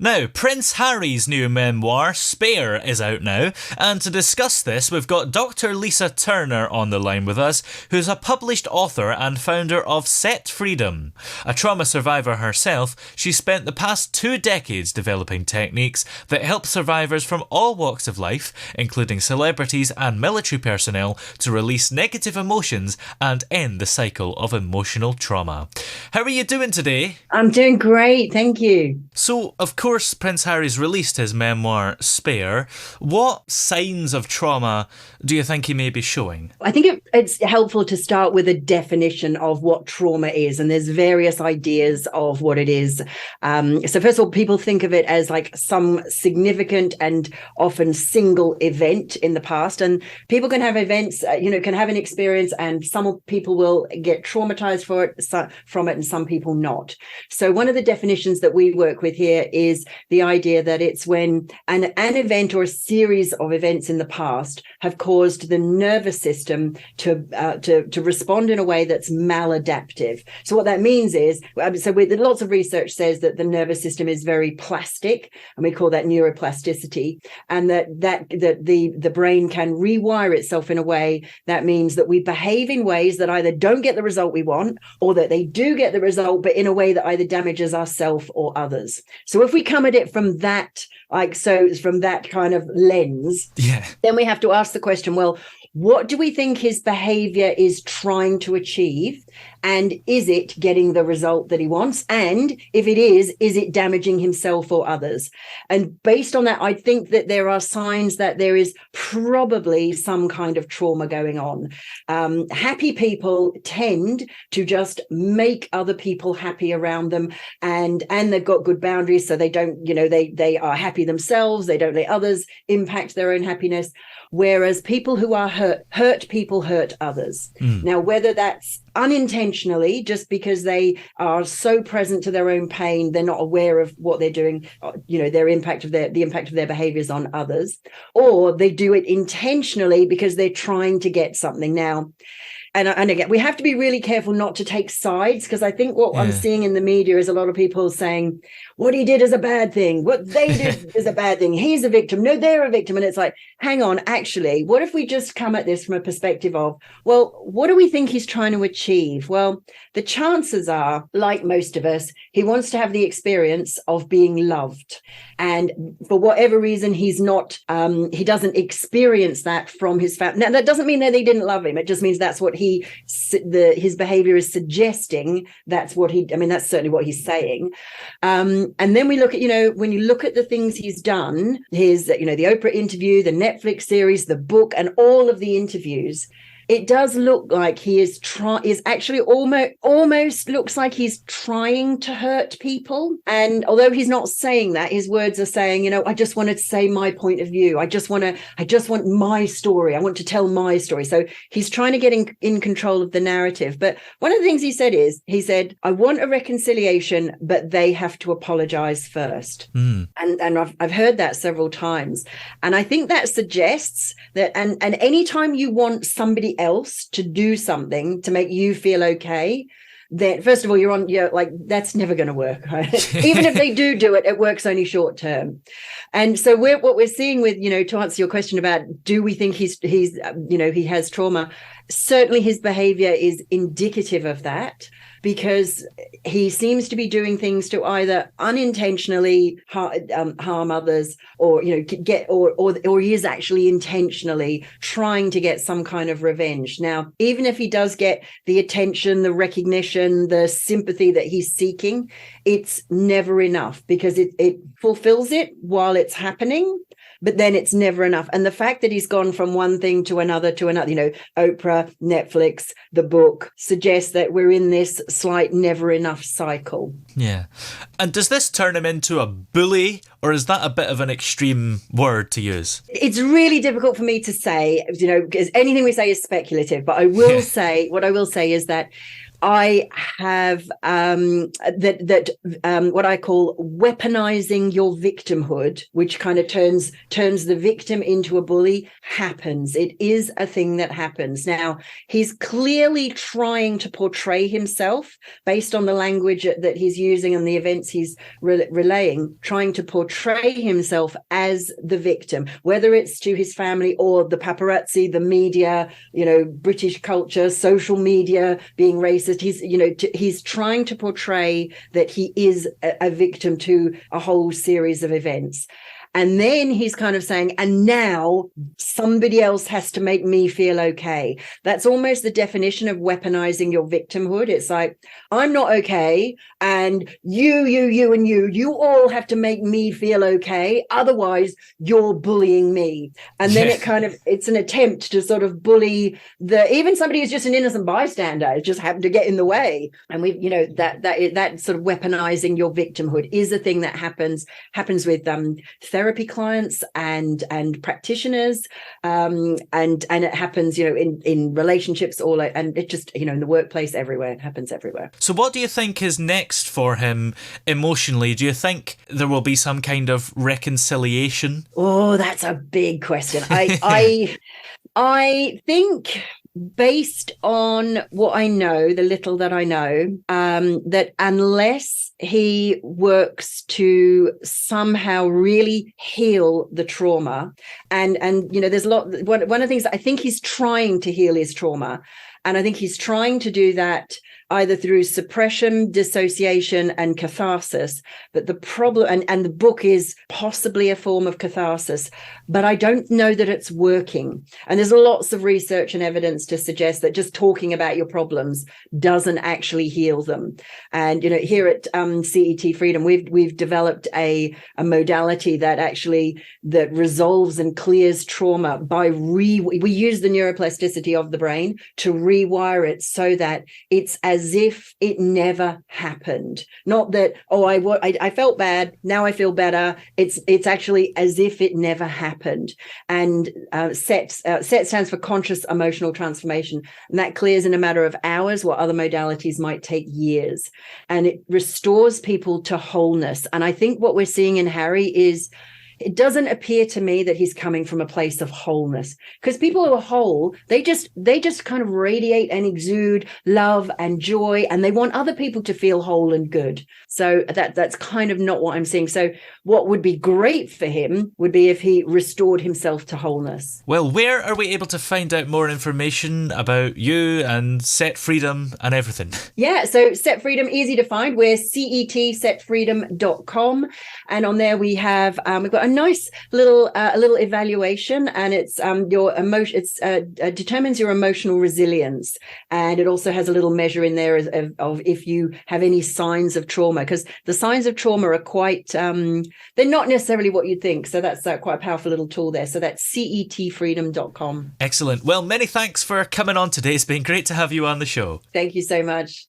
Now, Prince Harry's new memoir, Spare, is out now, and to discuss this, we've got Dr. Lisa Turner on the line with us, who's a published author and founder of CETfreedom. A trauma survivor herself, she spent the past 2 decades developing techniques that help survivors from all walks of life, including celebrities and military personnel, to release negative emotions and end the cycle of emotional trauma. How are you doing today? I'm doing great, thank you. So, of course, Prince Harry's released his memoir, Spare. What signs of trauma do you think he may be showing? I think it's helpful to start with a definition of what trauma is, and there's various ideas of what it is. So first of all, people think of it as like some significant and often single event in the past, and people can have events, can have an experience, and some people will get traumatized from it and some people not. So one of the definitions that we work with here is the idea that it's when an event or a series of events in the past have caused the nervous system to respond in a way that's maladaptive. So what that means is, lots of research says that the nervous system is very plastic, and we call that neuroplasticity, and that the brain can rewire itself in a way that means that we behave in ways that either don't get the result we want, or that they do get the result, but in a way that either damages ourselves or others. So if we come at it from that, from that kind of lens, then we have to ask the question, well, what do we think his behavior is trying to achieve? And is it getting the result that he wants? And if it is it damaging himself or others? And based on that, I think that there are signs that there is probably some kind of trauma going on. Happy people tend to just make other people happy around them, and they've got good boundaries, so they don't, they are happy themselves, they don't let others impact their own happiness. Whereas people who are hurt people hurt others. Now, whether that's unintentionally, just because they are so present to their own pain, they're not aware of what they're doing, the impact of their behaviors on others, or they do it intentionally because they're trying to get something. Now, and again, we have to be really careful not to take sides, because I think what I'm seeing in the media is a lot of people saying what he did is a bad thing, what they did is a bad thing, he's a victim, no, they're a victim. And it's like, hang on, actually, what if we just come at this from a perspective of, well, what do we think he's trying to achieve? Well, the chances are, like most of us, he wants to have the experience of being loved. And for whatever reason, he doesn't experience that from his family. Now, that doesn't mean that they didn't love him. It just means that's what his behavior is suggesting. That's certainly what he's saying. And then we look at, when you look at the things he's done, the Oprah interview, the Netflix series, the book, and all of the interviews, it does look like he is actually almost looks like he's trying to hurt people. And although he's not saying that, his words are saying, I just wanted to say my point of view. I just want my story. I want to tell my story. So he's trying to get in control of the narrative. But one of the things he said, I want a reconciliation, but they have to apologize first. And I've heard that several times. And I think that suggests that, and anytime you want somebody else to do something to make you feel okay, then first of all, that's never going to work, right? Even if they do it, it works only short term. And so what we're seeing with, to answer your question about, do we think he has trauma? Certainly his behavior is indicative of that, because he seems to be doing things to either unintentionally harm others, or or he is actually intentionally trying to get some kind of revenge. Now, even if he does get the attention, the recognition, the sympathy that he's seeking, it's never enough, because it fulfills it while it's happening, but then it's never enough. And the fact that he's gone from one thing to another, Oprah, Netflix, the book, suggests that we're in this slight never enough cycle. Yeah. And does this turn him into a bully, or is that a bit of an extreme word to use? It's really difficult for me to say, because anything we say is speculative, but I will say, what I will say is that I have what I call weaponizing your victimhood, which kind of turns the victim into a bully, happens. It is a thing that happens. Now, he's clearly trying to portray himself based on the language that he's using and the events he's relaying, trying to portray himself as the victim, whether it's to his family or the paparazzi, the media, British culture, social media, being racist. He's trying to portray that he is a victim to a whole series of events. And then he's kind of saying, and now somebody else has to make me feel okay. That's almost the definition of weaponizing your victimhood. It's like, I'm not okay. And you all have to make me feel okay. Otherwise, you're bullying me. And then it's an attempt to sort of bully even somebody who's just an innocent bystander, just happened to get in the way. And that sort of weaponizing your victimhood is a thing that happens with therapy clients and practitioners, and it happens in relationships and it just in the workplace, everywhere. It happens everywhere. So what do you think is next for him emotionally? Do you think there will be some kind of reconciliation? Oh, that's a big question. I think, based on what I know, the little that I know, that unless he works to somehow really heal the trauma, and there's a lot. One of the things I think he's trying to heal his trauma, and I think he's trying to do that either through suppression, dissociation, and catharsis. But the problem, and the book is possibly a form of catharsis, but I don't know that it's working. And there's lots of research and evidence to suggest that just talking about your problems doesn't actually heal them. And here at CETfreedom, we've developed a modality that resolves and clears trauma by we use the neuroplasticity of the brain to rewire it so that it's as if it never happened. Not that, I felt bad, now I feel better. It's actually as if it never happened. And CET stands for conscious emotional transformation, and that clears in a matter of hours what other modalities might take years. And it restores people to wholeness. And I think what we're seeing in Harry is, it doesn't appear to me that he's coming from a place of wholeness, because people who are whole, they just kind of radiate and exude love and joy, and they want other people to feel whole and good. So that's kind of not what I'm seeing. So what would be great for him would be if he restored himself to wholeness. Well, where are we able to find out more information about you and CETfreedom and everything? Yeah, so CETfreedom, easy to find. We're CETfreedom.com, and on there we've got a nice little evaluation, and it's your emotion. It's determines your emotional resilience, and it also has a little measure in there of if you have any signs of trauma, because the signs of trauma are quite they're not necessarily what you'd think. So that's quite a powerful little tool there. So that's CETfreedom.com. Excellent. Well, many thanks for coming on today. It's been great to have you on the show. Thank you so much.